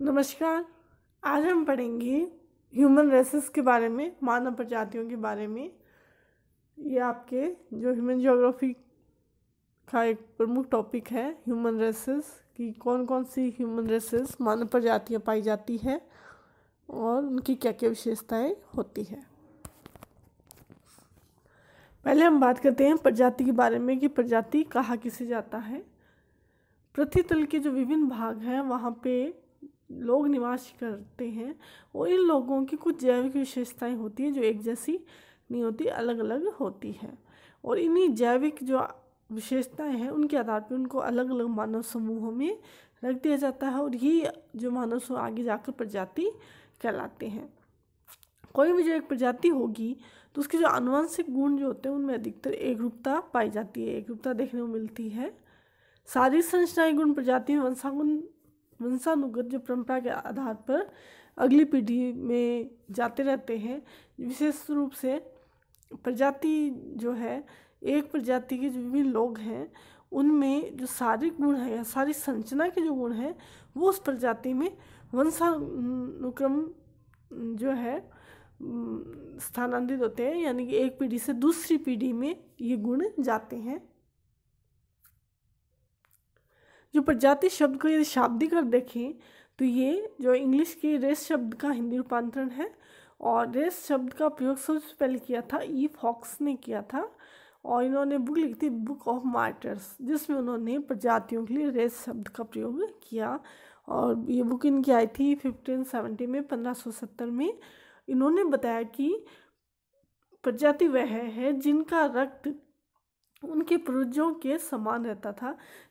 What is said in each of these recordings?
नमस्कार। आज हम पढ़ेंगे ह्यूमन रेसेस के बारे में, मानव प्रजातियों के बारे में। ये आपके जो ह्यूमन ज्योग्राफी का एक प्रमुख टॉपिक है, ह्यूमन रेसेस कि कौन कौन सी ह्यूमन रेसेस मानव प्रजातियाँ पाई जाती है और उनकी क्या क्या विशेषताएं होती है। पहले हम बात करते हैं प्रजाति के बारे में कि प्रजाति कहा किसे जाता है। पृथ्वी तल के जो विभिन्न भाग हैं वहाँ पे लोग निवास करते हैं और इन लोगों की कुछ जैविक विशेषताएं होती हैं जो एक जैसी नहीं होती, अलग अलग होती है। और इन्हीं जैविक जो विशेषताएं हैं उनके आधार पर उनको अलग अलग मानव समूहों में रख दिया जाता है और ये जो मानव समूह आगे जाकर प्रजाति कहलाते हैं। कोई भी जो एक प्रजाति होगी तो उसके जो आनुवंशिक गुण जो होते हैं उनमें अधिकतर एकरूपता पाई जाती है, एकरूपता देखने को मिलती है। शारीरिक संरचनाएं गुण प्रजाति में वंशानुगत जो परंपरा के आधार पर अगली पीढ़ी में जाते रहते हैं। विशेष रूप से प्रजाति जो है, एक प्रजाति के जो विभिन्न लोग हैं उनमें जो शारीरिक गुण है या शारीरिक संरचना के जो गुण हैं वो उस प्रजाति में वंशानुक्रम जो है स्थानांतरित होते हैं, यानी कि एक पीढ़ी से दूसरी पीढ़ी में ये गुण जाते हैं। जो प्रजाति शब्द को यदि शाब्दिक अर्थ देखें तो ये जो इंग्लिश के रेस शब्द का हिंदी रूपांतरण है और रेस शब्द का प्रयोग सबसे पहले किया था ई फॉक्स ने किया था और इन्होंने बुक लिखी थी बुक ऑफ मार्टर्स, जिसमें उन्होंने प्रजातियों के लिए रेस शब्द का प्रयोग किया। और ये बुक इनकी आई थी 1570 में, 1570 में। इन्होंने बताया कि प्रजाति वह है जिनका रक्त उनके पूर्वजों के समान रहता था,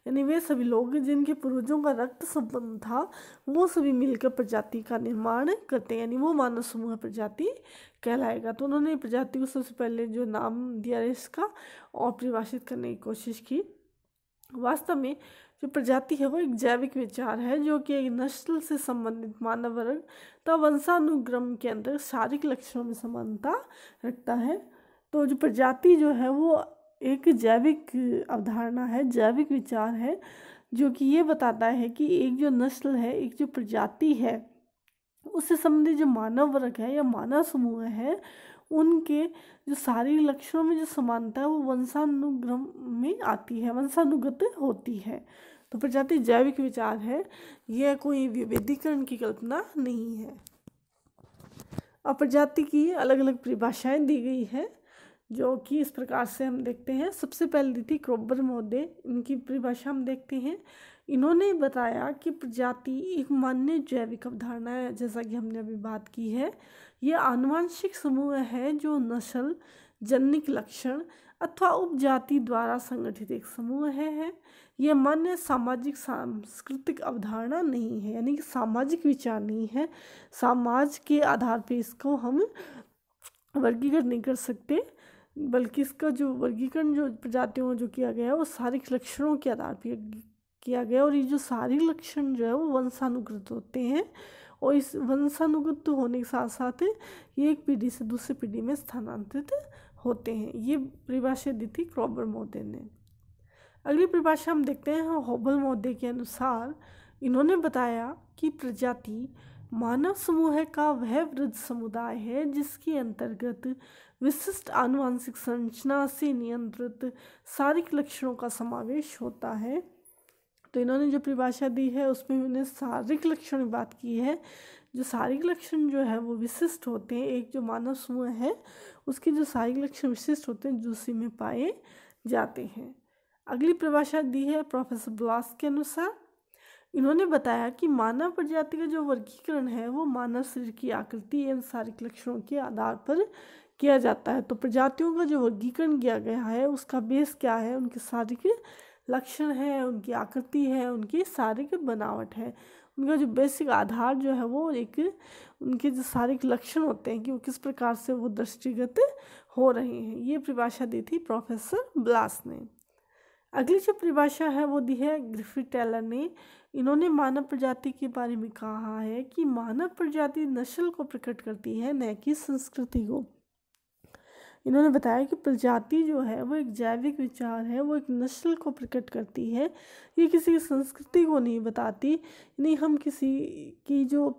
यानी वे सभी लोग जिनके पूर्वजों का रक्त संबंध था वो सभी मिलकर प्रजाति का निर्माण करते हैं, यानी वो मानव समूह प्रजाति कहलाएगा। तो उन्होंने प्रजाति को सबसे पहले जो नाम दिया इसका और परिभाषित करने की कोशिश की। वास्तव में जो प्रजाति है वो एक जैविक विचार है जो कि एक नस्ल से संबंधित मानव वर्ग तथा वंशानुक्रम के अंदर शारीरिक लक्षणों में समानता रखता है। तो जो प्रजाति जो है वो एक जैविक अवधारणा है, जैविक विचार है जो कि ये बताता है कि एक जो नस्ल है, एक जो प्रजाति है, उससे संबंधित जो मानव वर्ग है या मानव समूह है उनके जो शारीरिक लक्षणों में जो समानता है वो वंशानुक्रम में आती है, वंशानुगत होती है। तो प्रजाति जैविक विचार है, यह कोई विभेदीकरण की कल्पना नहीं है। अब प्रजाति की अलग अलग परिभाषाएं दी गई है जो कि इस प्रकार से हम देखते हैं। सबसे पहले दी थी क्रोबर महोदय, इनकी परिभाषा हम देखते हैं। इन्होंने बताया कि प्रजाति एक मान्य जैविक अवधारणा है, जैसा कि हमने अभी बात की है। यह आनुवंशिक समूह है जो नस्ल, जनिक लक्षण अथवा उपजाति द्वारा संगठित एक समूह है। यह मान्य सामाजिक सांस्कृतिक अवधारणा नहीं है, यानी कि सामाजिक विचार नहीं है। समाज के आधार पर इसको हम वर्गीकृत नहीं कर सकते, बल्कि इसका जो वर्गीकरण जो प्रजातियों जो किया गया है वो शारीरिक लक्षणों के आधार पर किया गया। और ये जो शारीरिक लक्षण जो है वो वंशानुगत होते हैं और इस वंशानुगत होने के साथ साथ ये एक पीढ़ी से दूसरी पीढ़ी में स्थानांतरित होते हैं। ये परिभाषा दी थी क्रोबर महोदय ने। अगली परिभाषा हम देखते हैं होबल महोदय के अनुसार। इन्होंने बताया कि प्रजाति मानव समूह का वह वृद्ध समुदाय है जिसके अंतर्गत विशिष्ट आनुवंशिक संरचना से नियंत्रित शारीरिक लक्षणों का समावेश होता है। तो इन्होंने जो परिभाषा दी है उसमें उन्होंने शारीरिक लक्षण की बात की है। जो शारीरिक लक्षण जो है वो विशिष्ट होते हैं, एक जो मानव समूह है उसके जो शारीरिक लक्षण विशिष्ट होते हैं जो उसी में पाए जाते हैं। अगली परिभाषा दी है प्रोफेसर ब्लास के अनुसार। इन्होंने बताया कि मानव प्रजाति का जो वर्गीकरण है वो मानव शरीर की आकृति एवं शारीरिक लक्षणों के आधार पर किया जाता है। तो प्रजातियों का जो वर्गीकरण किया गया है उसका बेस क्या है? उनके शारीरिक लक्षण है, उनकी आकृति है, उनकी शारीरिक बनावट है। उनका जो बेसिक आधार जो है वो एक उनके जो शारीरिक लक्षण होते हैं कि वो किस प्रकार से वो दृष्टिगत हो रहे हैं। ये परिभाषा दी थी प्रोफेसर ब्लास ने। अगली जो परिभाषा है वो दी है ग्रिफिथ टेलर ने। इन्होंने मानव प्रजाति के बारे में कहा है कि मानव प्रजाति नस्ल को प्रकट करती है, न कि संस्कृति को। इन्होंने बताया कि प्रजाति जो है वो एक जैविक विचार है, वो एक नस्ल को प्रकट करती है, ये किसी की संस्कृति को नहीं बताती। नहीं, हम किसी की जो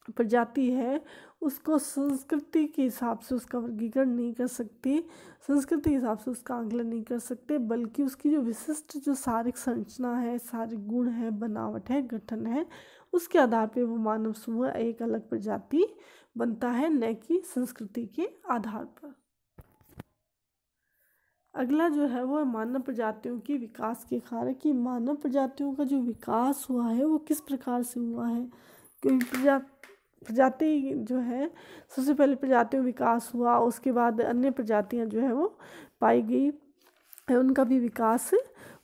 प्रजाति है उसको संस्कृति के हिसाब से उसका वर्गीकरण नहीं कर सकते, संस्कृति के हिसाब से उसका आंकलन नहीं कर सकते, बल्कि उसकी जो विशिष्ट जो शारीरिक संरचना है, शारीरिक गुण है, बनावट है, गठन है, उसके आधार पे वो मानव समूह एक अलग प्रजाति बनता है, न कि संस्कृति के आधार पर। अगला जो है वो मानव प्रजातियों के विकास के कारक कि मानव प्रजातियों का जो विकास हुआ है वो किस प्रकार से हुआ है। क्योंकि प्रजाति जो है, सबसे पहले प्रजातियों विकास हुआ, उसके बाद अन्य प्रजातियां जो है वो पाई गई, उनका भी विकास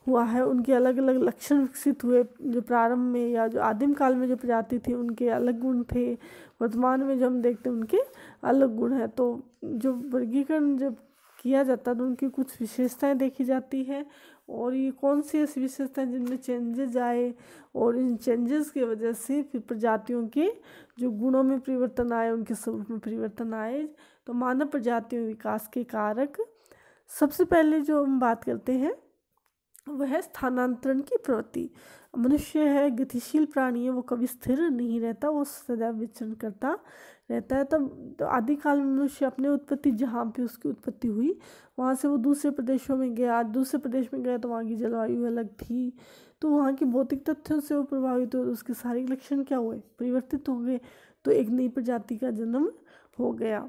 हुआ है, उनके अलग अलग लक्षण विकसित हुए। जो प्रारंभ में या जो आदिम काल में जो प्रजाति थी उनके अलग गुण थे, वर्तमान में जो हम देखते हैं उनके अलग गुण हैं। तो जो वर्गीकरण जब किया जाता है तो उनकी कुछ विशेषताएं देखी जाती है, और ये कौन सी ऐसी विशेषताएं जिनमें चेंजेस आए, और इन चेंजेस की वजह से फिर प्रजातियों के जो गुणों में परिवर्तन आए, उनके स्वरूप में परिवर्तन आए। तो मानव प्रजातियों विकास के कारक, सबसे पहले जो हम बात करते हैं वह है स्थानांतरण की प्रवृत्ति। मनुष्य है गतिशील प्राणी है, वो कभी स्थिर नहीं रहता, वो सदैव विचरण करता रहता है। तब तो आदिकाल में मनुष्य अपने उत्पत्ति, जहाँ पे उसकी उत्पत्ति हुई वहाँ से वो दूसरे प्रदेशों में गया, दूसरे प्रदेश में गया तो वहाँ की जलवायु अलग थी, तो वहाँ के भौतिक तथ्यों से वो प्रभावित हुए, उसके शारीरिक लक्षण क्या हुए, परिवर्तित हो गए, तो एक नई प्रजाति का जन्म हो गया।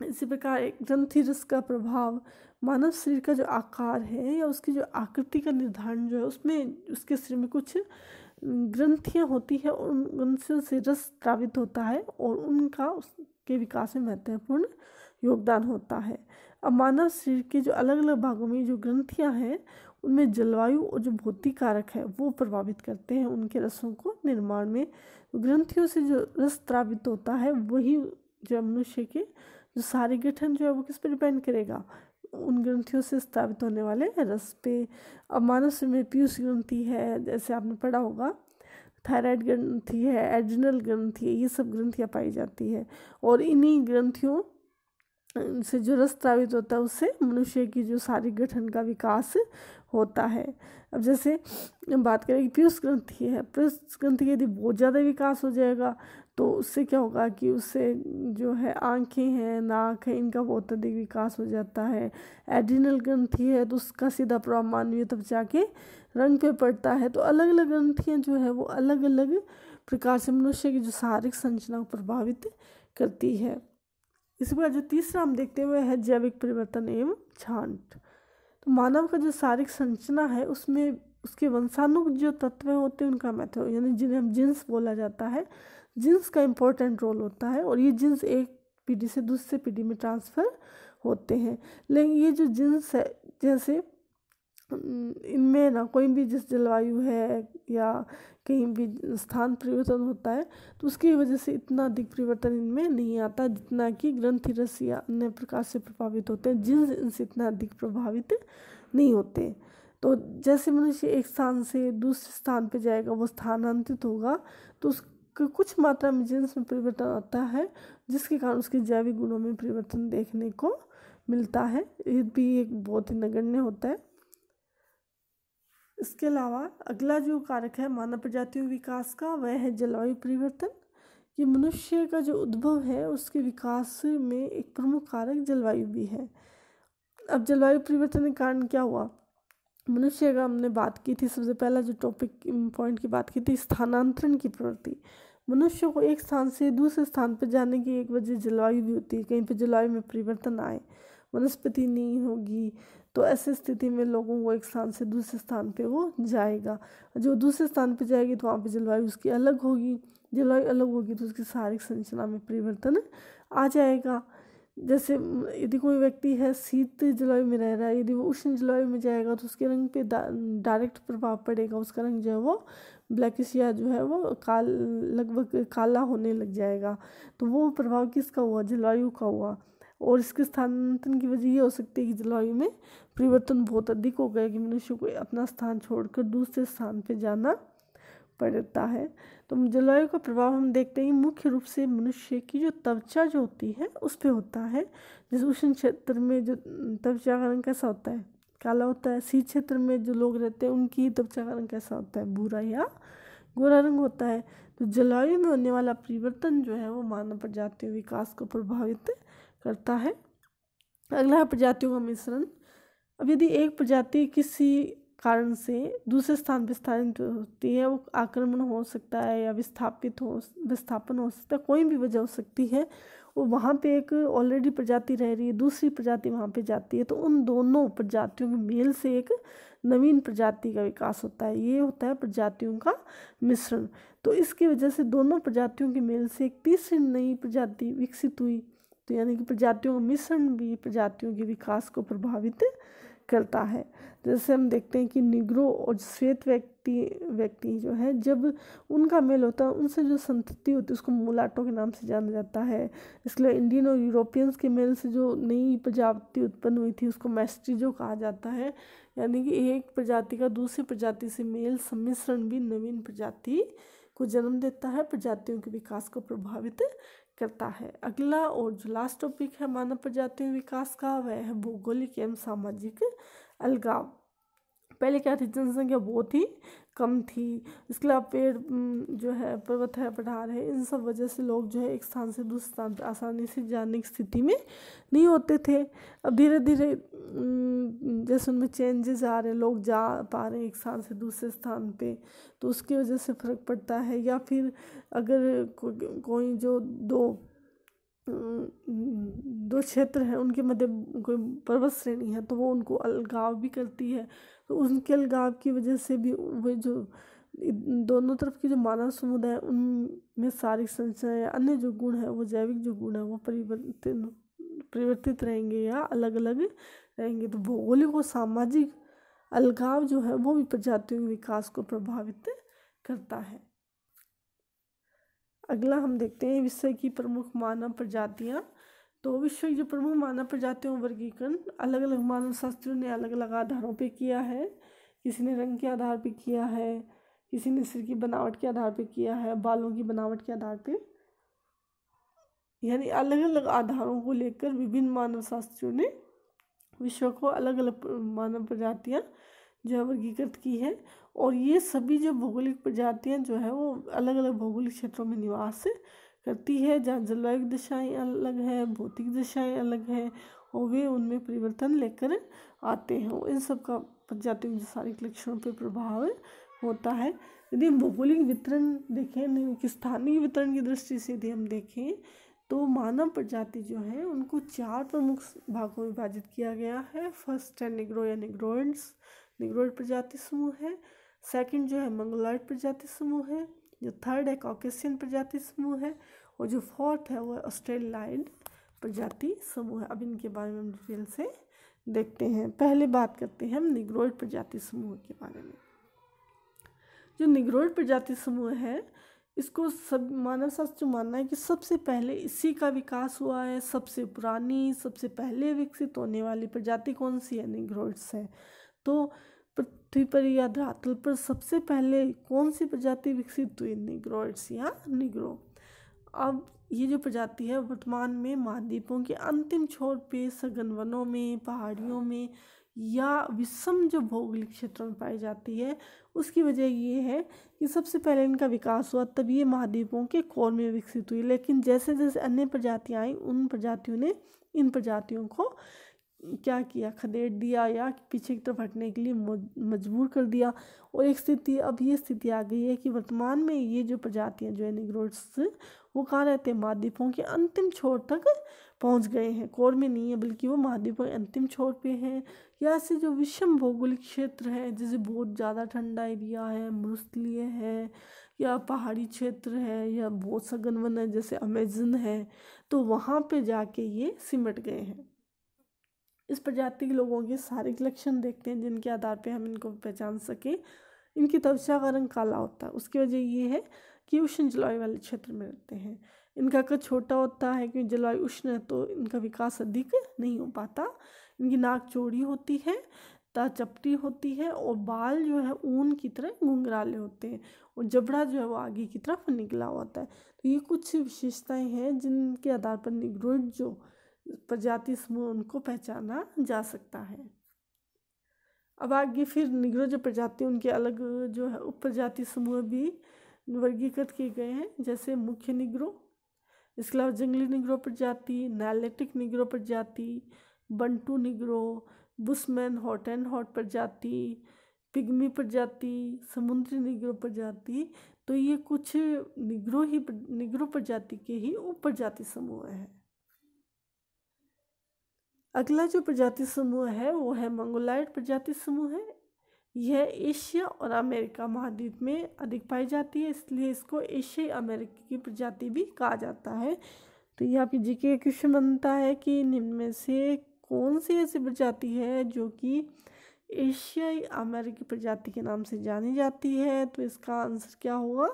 इसी प्रकार एक ग्रंथि रस का प्रभाव, मानव शरीर का जो आकार है या उसकी जो आकृति का निर्धारण जो है, उसमें उसके शरीर में कुछ ग्रंथियाँ होती है, उन ग्रंथियों से रस स्रावित होता है और उनका उसके विकास में महत्वपूर्ण योगदान होता है। अब मानव शरीर के जो अलग अलग भागों में जो ग्रंथियाँ हैं उनमें जलवायु और जो भौतिक कारक है वो प्रभावित करते हैं उनके रसों को निर्माण में। ग्रंथियों से जो रस स्रावित होता है वही जो मनुष्य के जो सारे गठन जो है वो किस पर डिपेंड करेगा, उन ग्रंथियों से स्रावित होने वाले रस पे। अब मानव शरीर में पीयूष ग्रंथि है, जैसे आपने पढ़ा होगा, थायराइड ग्रंथि है, एड्रिनल ग्रंथि है, ये सब ग्रंथियाँ पाई जाती है, और इन्हीं ग्रंथियों से जो रस स्रावित होता है उससे मनुष्य की जो शारीरिक गठन का विकास होता है। अब जैसे हम बात करें कि पीयूष ग्रंथि है, पीयूष ग्रंथि यदि बहुत ज़्यादा विकास हो जाएगा तो उससे क्या होगा कि उससे जो है आँखें हैं, नाक है, इनका बहुत अधिक विकास हो जाता है। एड्रिनल ग्रंथि है तो उसका सीधा प्रभाव मानवीय त्वचा के रंग पे पड़ता है। तो अलग अलग ग्रंथियाँ जो है वो अलग अलग प्रकार से मनुष्य की जो शारीरिक संरचना को प्रभावित करती है। इसी प्रकार जो तीसरा हम देखते हुए है जैविक परिवर्तन एवं छांट। तो मानव का जो शारीरिक संरचना है उसमें उसके वंशाणु जो तत्व होते हैं उनका महत्व, यानी जिन्हें हम जीन्स बोला जाता है, जीन्स का इम्पोर्टेंट रोल होता है, और ये जीन्स एक पीढ़ी से दूसरे पीढ़ी में ट्रांसफ़र होते हैं। लेकिन ये जो जीन्स है, जैसे इनमें ना कोई भी जिस जलवायु है या कहीं भी स्थान परिवर्तन होता है तो उसकी वजह से इतना अधिक परिवर्तन इनमें नहीं आता जितना कि ग्रंथि रस या अन्य प्रकार से प्रभावित होते हैं। जीन्स इनसे इतना अधिक प्रभावित नहीं होते। तो जैसे मनुष्य एक स्थान से दूसरे स्थान पे जाएगा, वो स्थानांतरित होगा, तो उसको कुछ मात्रा में जीन्स में परिवर्तन आता है, जिसके कारण उसके जैविक गुणों में परिवर्तन देखने को मिलता है। ये भी एक बहुत ही नगण्य होता है। इसके अलावा अगला जो कारक है मानव प्रजातियों विकास का, वह है जलवायु परिवर्तन। ये मनुष्य का जो उद्भव है उसके विकास में एक प्रमुख कारक जलवायु भी है। अब जलवायु परिवर्तन के कारण क्या हुआ, मनुष्य का हमने बात की थी, सबसे पहला जो टॉपिक पॉइंट की बात की थी, स्थानांतरण की प्रवृत्ति। मनुष्य को एक स्थान से दूसरे स्थान पर जाने की एक वजह जलवायु भी होती है। कहीं पर जलवायु में परिवर्तन आए, वनस्पति नहीं होगी, तो ऐसी स्थिति में लोगों को एक स्थान से दूसरे स्थान पे वो जाएगा। जो दूसरे स्थान पे जाएगी तो वहाँ पे जलवायु उसकी अलग होगी, जलवायु अलग होगी तो उसकी शारीरिक संरचना में परिवर्तन आ जाएगा। जैसे यदि कोई व्यक्ति है शीत जलवायु में रह रहा है, यदि वो उष्ण जलवायु में जाएगा तो उसके रंग पे डायरेक्ट प्रभाव पड़ेगा, उसका रंग जो है वो ब्लैकिश या जो है वो लगभग काला होने लग जाएगा। तो वो प्रभाव किसका हुआ, जलवायु का हुआ। और इसके स्थानांतरण की वजह ये हो सकती है कि जलवायु में परिवर्तन बहुत अधिक हो गया कि मनुष्य को अपना स्थान छोड़कर दूसरे स्थान पे जाना पड़ता है। तो जलवायु का प्रभाव हम देखते हैं मुख्य रूप से मनुष्य की जो त्वचा जो होती है उस पर होता है। जैसे उष्ण क्षेत्र में जो त्वचा का रंग कैसा होता है, काला होता है। शीत क्षेत्र में जो लोग रहते हैं उनकी त्वचा का रंग कैसा होता है, भूरा या गोरा रंग होता है। तो जलवायु में होने वाला परिवर्तन जो है वो मानव प्रजातियों विकास को प्रभावित करता है। अगला है प्रजातियों का मिश्रण। अब यदि एक प्रजाति किसी कारण से दूसरे स्थान पर स्थानांतरित होती है, वो आक्रमण हो सकता है या विस्थापन हो सकता है, कोई भी वजह हो सकती है, वो वहाँ पे एक ऑलरेडी प्रजाति रह रही है, दूसरी प्रजाति वहाँ पे जाती है, तो उन दोनों प्रजातियों के मेल से एक नवीन प्रजाति का विकास होता है। ये होता है प्रजातियों का मिश्रण। तो इसकी वजह से दोनों प्रजातियों के मेल से एक तीसरी नई प्रजाति विकसित हुई। तो यानी कि प्रजातियों का मिश्रण भी प्रजातियों के विकास को प्रभावित करता है। जैसे हम देखते हैं कि निग्रो और श्वेत व्यक्ति जो है, जब उनका मेल होता है उनसे जो संतति होती है उसको मुलाटो के नाम से जाना जाता है। इसके लिए इंडियन और यूरोपियंस के मेल से जो नई प्रजाति उत्पन्न हुई थी उसको मैस्ट्रिजो कहा जाता है। यानी कि एक प्रजाति का दूसरी प्रजाति से मेल सम्मिश्रण भी नवीन प्रजाति को जन्म देता है, प्रजातियों के विकास को प्रभावित करता है। अगला और जो लास्ट टॉपिक है मानव प्रजातियों विकास का, वह है भौगोलिक एवं सामाजिक अलगाव। पहले क्या थी, जनसंख्या बहुत ही कम थी। इसके अलावा पेड़ जो है, पर्वत है, पठार है, इन सब वजह से लोग जो है एक स्थान से दूसरे स्थान पर आसानी से जाने की स्थिति में नहीं होते थे। अब धीरे धीरे जैसे उनमें चेंजेस आ रहे हैं, लोग जा पा रहे हैं एक स्थान से दूसरे स्थान पे, तो उसकी वजह से फ़र्क पड़ता है। या फिर अगर कोई जो दो क्षेत्र हैं उनके मध्य कोई पर्वत श्रेणी है तो वो उनको अलगाव भी करती है। तो उनके अलगाव की वजह से भी वो जो दोनों तरफ के जो मानव समुदाय उनमें शारीरिक संरचना या अन्य जो गुण है, वो जैविक जो गुण है, वो परिवर्तित रहेंगे या अलग अलग रहेंगे। तो भौगोलिक और सामाजिक अलगाव जो है वो भी प्रजातियों के विकास को प्रभावित करता है। अगला हम देखते हैं विश्व की प्रमुख मानव प्रजातियां। तो विश्व की जो प्रमुख मानव प्रजातियों का वर्गीकरण अलग अलग मानव शास्त्रियों ने अलग अलग आधारों पे किया है। किसी ने रंग के आधार पे किया है, किसी ने सिर की बनावट के आधार पे किया है, बालों की बनावट के आधार पे, यानी अलग अलग आधारों को लेकर विभिन्न मानव शास्त्रियों ने विश्व को अलग अलग मानव प्रजातियां जो है वर्गीकृत की है। और ये सभी जो भौगोलिक प्रजातियां जो है वो अलग अलग भौगोलिक क्षेत्रों में निवास करती है, जहाँ जलवायु दशाएँ अलग है, भौतिक दशाएँ अलग हैं, और वे उनमें परिवर्तन लेकर आते हैं। इन सब का प्रजातियों के शारीरिक लक्षणों पर प्रभाव होता है। यदि भौगोलिक वितरण देखें, कि स्थानीय वितरण की दृष्टि से यदि हम देखें तो मानव प्रजाति जो है उनको 4 प्रमुख भागों में विभाजित किया गया है। फर्स्ट है निग्रो या निग्रोइड्स, निग्रोइड प्रजाति समूह है। सेकंड जो है मंगोलॉइड प्रजाति समूह है। जो थर्ड है कॉकेशियन प्रजाति समूह है। और जो फोर्थ है वो ऑस्ट्रेलियाइड प्रजाति समूह है। अब इनके बारे में हम डिटेल से देखते हैं। पहले बात करते हैं हम निग्रोइड प्रजाति समूह के बारे में। जो निग्रोइड प्रजाति समूह है इसको सब मानव शास्त्र मानना है कि सबसे पहले इसी का विकास हुआ है। सबसे पुरानी, सबसे पहले विकसित होने वाली प्रजाति कौन सी है, निग्रोइड्स है। तो पृथ्वी पर या धरातल पर सबसे पहले कौन सी प्रजाति विकसित हुई, निग्रोइड्स या निग्रो। अब ये जो प्रजाति है वर्तमान में महाद्वीपों के अंतिम छोर पे सघन वनों में, पहाड़ियों में या विषम जो भौगोलिक क्षेत्रों में पाई जाती है। उसकी वजह ये है कि सबसे पहले इनका विकास हुआ तब ये महाद्वीपों के कोर में विकसित हुई। लेकिन जैसे जैसे अन्य प्रजातियां आई उन प्रजातियों ने इन प्रजातियों को क्या किया, खदेड़ दिया या पीछे की तरफ हटने के लिए मजबूर कर दिया। और एक स्थिति, अब ये स्थिति आ गई है कि वर्तमान में ये जो प्रजातियां जो है निग्रोइड्स, वो कहाँ रहते हैं, महाद्वीपों के अंतिम छोर तक पहुंच गए हैं। कोर में नहीं है बल्कि वो महाद्वीपों के अंतिम छोर पे हैं। या ऐसे जो विषम भौगोलिक क्षेत्र है, जैसे बहुत ज़्यादा ठंडा एरिया है, मरुस्थलीय है, या पहाड़ी क्षेत्र है, या बहुत सघन वन है जैसे अमेज़न है, तो वहाँ पे जाके ये सिमट गए हैं। इस प्रजाति के लोगों के शारीरिक लक्षण देखते हैं जिनके आधार पे हम इनको पहचान सकें। इनकी त्वचा का रंग काला होता है। उसकी वजह ये है कि उष्ण जलवायु वाले क्षेत्र में रहते हैं। इनका कद छोटा होता है क्योंकि जलवायु उष्ण है तो इनका विकास अधिक नहीं हो पाता। इनकी नाक चौड़ी होती है। चपटी होती है और बाल जो है ऊन की तरह घुंघराले होते हैं और जबड़ा जो है वो आगे की तरफ निकला होता है। तो ये कुछ विशेषताएं हैं जिनके आधार पर निग्रोइड जो प्रजाति समूह उनको पहचाना जा सकता है। अब आगे फिर निग्रो जो प्रजाति उनके अलग जो है उप प्रजाति समूह भी वर्गीकृत किए गए हैं, जैसे मुख्य निग्रो, इसके अलावा जंगली निग्रो प्रजाति, नाइलेटिक निग्रो प्रजाति, Bantu Negro, bushman hot and hot प्रजाति, पिग्मी प्रजाति, समुद्री निग्रो प्रजाति। तो ये कुछ निग्रो प्रजाति के ही उप प्रजाति समूह हैं। अगला जो प्रजाति समूह है वो है मंगोलाइड प्रजाति समूह है। यह एशिया और अमेरिका महाद्वीप में अधिक पाई जाती है, इसलिए इसको एशियाई अमेरिकी की प्रजाति भी कहा जाता है। तो यहाँ पे जीके क्वेश्चन बनता है कि निम्न में से कौन सी ऐसी प्रजाति है जो कि एशियाई अमेरिकी प्रजाति के नाम से जानी जाती है। तो इसका आंसर क्या होगा?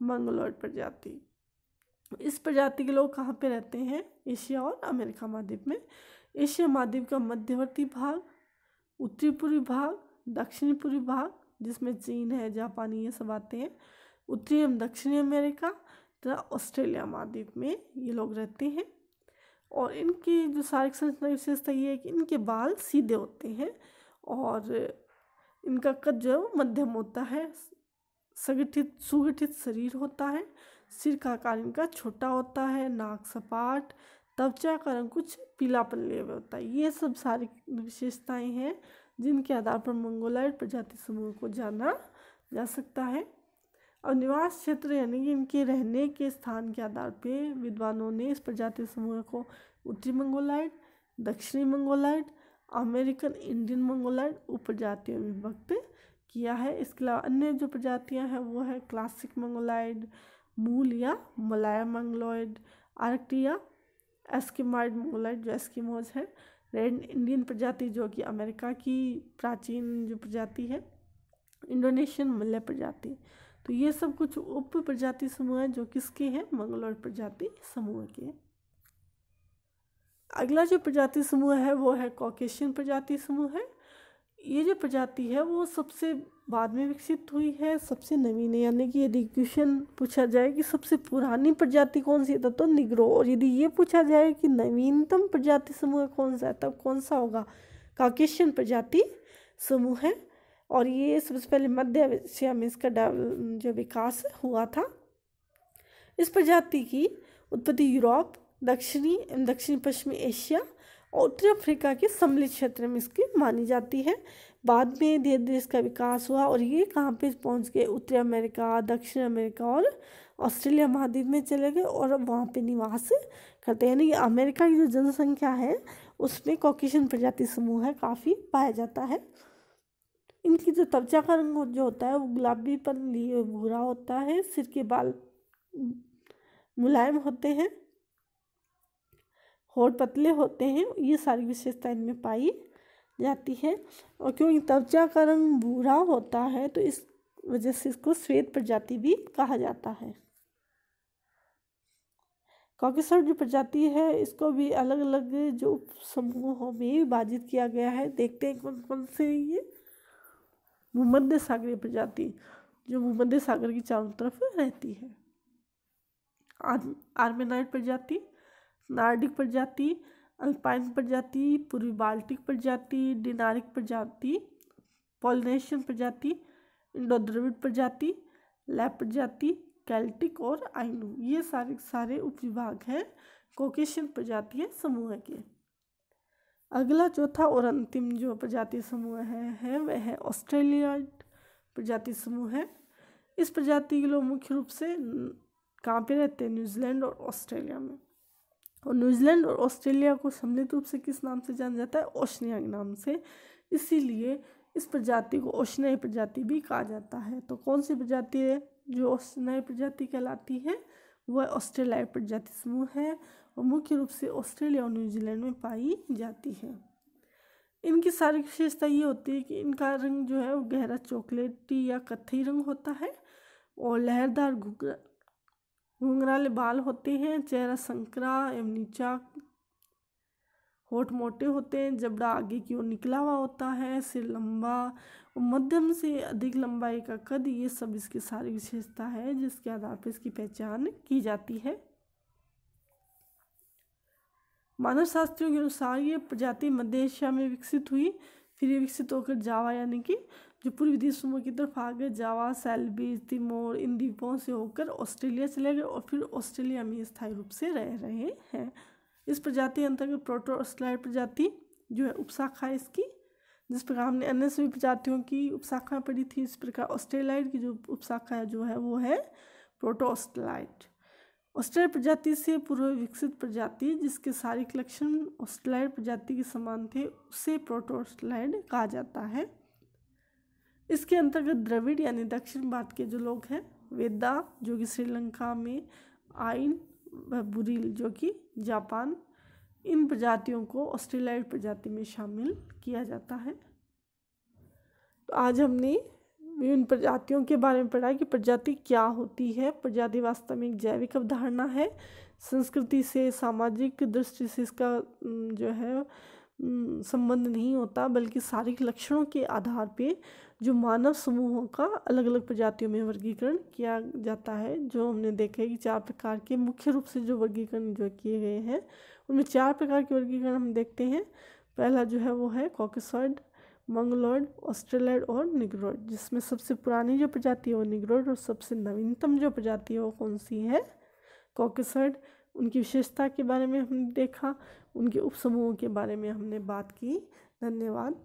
मंगोलॉइड प्रजाति। इस प्रजाति के लोग कहाँ पे रहते हैं? एशिया और अमेरिका महाद्वीप में। एशिया महाद्वीप का मध्यवर्ती भाग, उत्तरी पूर्वी भाग, दक्षिणी पूर्वी भाग जिसमें चीन है, जापान, ये सब आते हैं, उत्तरी एवं दक्षिणी अमेरिका तथा ऑस्ट्रेलिया महाद्वीप में ये लोग रहते हैं। और इनकी जो शारीरिक संरचना विशेषता ये है कि इनके बाल सीधे होते हैं और इनका कद जो है वो मध्यम होता है, सुगठित शरीर होता है, सिर का आकार इनका छोटा होता है, नाक सपाट, त्वचा का रंग कुछ पीलापन लिए हुए होता है। ये सब सारी विशेषताएं हैं जिनके आधार पर मंगोलाइड प्रजाति समूह को जाना जा सकता है। और निवास क्षेत्र यानी कि इनके रहने के स्थान के आधार पर विद्वानों ने इस प्रजाति समूह को उत्तरी मंगोलाइड, दक्षिणी मंगोलाइड, अमेरिकन इंडियन मंगोलाइड उप प्रजातियों में विभक्त किया है। इसके अलावा अन्य जो प्रजातियां हैं वो है क्लासिक मंगोलाइड, मूल या मलाया मंगोलाइड, आर्कटिया, एस्किमाइड मंगोलाइड जो एस्किमोज है, रेड इंडियन प्रजाति जो कि अमेरिका की प्राचीन जो प्रजाति है, इंडोनेशियन मलय प्रजाति। तो ये सब कुछ उप प्रजाति समूह हैं जो किसके हैं? मंगोलॉइड प्रजाति समूह के। अगला जो प्रजाति समूह है वो है कॉकेशियन प्रजाति समूह है। ये जो प्रजाति है वो सबसे बाद में विकसित हुई है, सबसे नवीन है। यानी कि यदि क्वेश्चन पूछा जाए कि सबसे पुरानी प्रजाति कौन सी है तो निग्रो, और यदि ये पूछा जाए कि नवीनतम प्रजाति समूह कौन सा है तब कौन सा होगा? कॉकेशियन प्रजाति समूह है। और ये सबसे पहले मध्य एशिया में इसका जो विकास हुआ था। इस प्रजाति की उत्पत्ति यूरोप, दक्षिणी एवं दक्षिण पश्चिमी एशिया और उत्तरी अफ्रीका के सम्मिलित क्षेत्र में इसकी मानी जाती है। बाद में धीरे धीरे इसका विकास हुआ और ये कहाँ पे पहुँच गए? उत्तरी अमेरिका, दक्षिण अमेरिका और ऑस्ट्रेलिया महाद्वीप में चले गए और अब वहाँ पे निवास करते हैं। यानी कि अमेरिका की जो जनसंख्या है उसमें कॉकेशियन प्रजाति समूह है काफ़ी पाया जाता है। इनकी जो त्वचा का रंग जो होता है वो गुलाबी पर लिए भूरा होता है, सिर के बाल मुलायम होते हैं, होठ पतले होते हैं। ये सारी विशेषता इनमें पाई जाती है। और क्योंकि त्वचा का रंग भूरा होता है तो इस वजह से इसको श्वेत प्रजाति भी कहा जाता है। कॉकेशियन जो प्रजाति है इसको भी अलग अलग जो समूहों में विभाजित किया गया है। देखते हैं कौन कौन से। ये भूमध्य सागरीय प्रजाति जो भूमध्य सागर की चारों तरफ रहती है, आर्मेनाइड प्रजाति, नार्डिक प्रजाति, अल्पाइन प्रजाति, पूर्वी बाल्टिक प्रजाति, डिनारिक प्रजाति, पॉलिनेशियन प्रजाति, इंडो द्रविड़ प्रजाति, लैप प्रजाति, केल्टिक और आइनू। ये सारे उपविभाग हैं कॉकेशियन प्रजातीय समूह के। अगला चौथा और अंतिम जो प्रजाति समूह है वह है ऑस्ट्रेलियाइड प्रजाति समूह है। इस प्रजाति के लोग मुख्य रूप से कहाँ पे रहते हैं? न्यूजीलैंड और ऑस्ट्रेलिया में। और न्यूजीलैंड और ऑस्ट्रेलिया को सम्मिलित रूप से किस नाम से जाना जाता है? ओशनिया के नाम से। इसीलिए इस प्रजाति को ओशनियाई प्रजाति भी कहा जाता है। तो कौन सी प्रजाति है जो ओशनियाई प्रजाति कहलाती है? वह ऑस्ट्रेलियाई प्रजाति समूह है और मुख्य रूप से ऑस्ट्रेलिया और न्यूजीलैंड में पाई जाती है। इनकी सारी विशेषता ये होती है कि इनका रंग जो है वो गहरा चॉकलेटी या कत्थई रंग होता है और लहरदार घुंघराले बाल होते हैं। चेहरा संकरा एवं नीचा होठ मोटे होते हैं, जबड़ा आगे की ओर निकला हुआ होता है, सिर लंबा और मध्यम से अधिक लंबाई का कद, ये सब इसकी सारी विशेषता है जिसके आधार पर इसकी पहचान की जाती है। मानव शास्त्रियों के अनुसार ये प्रजाति मध्य एशिया में विकसित हुई, फिर ये विकसित होकर जावा यानी कि जो पूर्वी द्वीप समूह की तरफ आ गए, जावा, सेल्बीज, तिमोर, इन द्वीपों से होकर ऑस्ट्रेलिया चले गए और फिर ऑस्ट्रेलिया में स्थायी रूप से रह रहे हैं। इस प्रजाति अंतर्गत प्रोटोस्टलाइड प्रजाति जो है उपशाखा है इसकी। जिस प्रकार हमने अन्य सभी प्रजातियों की उपशाखा पढ़ी थी, इस प्रकार ऑस्ट्रेलाइड की जो उपशाखा जो है वो है प्रोटोस्टलाइड। ऑस्ट्रेलाइड प्रजाति से पूर्व विकसित प्रजाति जिसके शारीरिक लक्षण ऑस्ट्रेलाइड प्रजाति के समान थे उसे प्रोटोस्टलाइड कहा जाता है। इसके अंतर्गत द्रविड़ यानी दक्षिण भारत के जो लोग हैं, वेदा जो कि श्रीलंका में, आइन व बुरील जो कि जापान, इन प्रजातियों को ऑस्ट्रेलाइड प्रजाति में शामिल किया जाता है। तो आज हमने विभिन्न प्रजातियों के बारे में पढ़ा कि प्रजाति क्या होती है। प्रजाति वास्तव में एक जैविक अवधारणा है। संस्कृति से, सामाजिक दृष्टि से इसका जो है संबंध नहीं होता, बल्कि शारीरिक लक्षणों के आधार पे जो मानव समूहों का अलग अलग प्रजातियों में वर्गीकरण किया जाता है। जो हमने देखा है कि 4 प्रकार के मुख्य रूप से जो वर्गीकरण जो किए गए हैं, उनमें 4 प्रकार के वर्गीकरण हम देखते हैं। पहला जो है वो है कॉकेसॉइड, मंगोलॉइड, ऑस्ट्रेलॉइड और निग्रोइड, जिसमें सबसे पुरानी जो प्रजाति है वो निग्रोइड और सबसे नवीनतम जो प्रजाति है वो कौन सी है, कॉकेसॉइड। उनकी विशेषता के बारे में हमने देखा, उनके उपसमूहों के बारे में हमने बात की। धन्यवाद।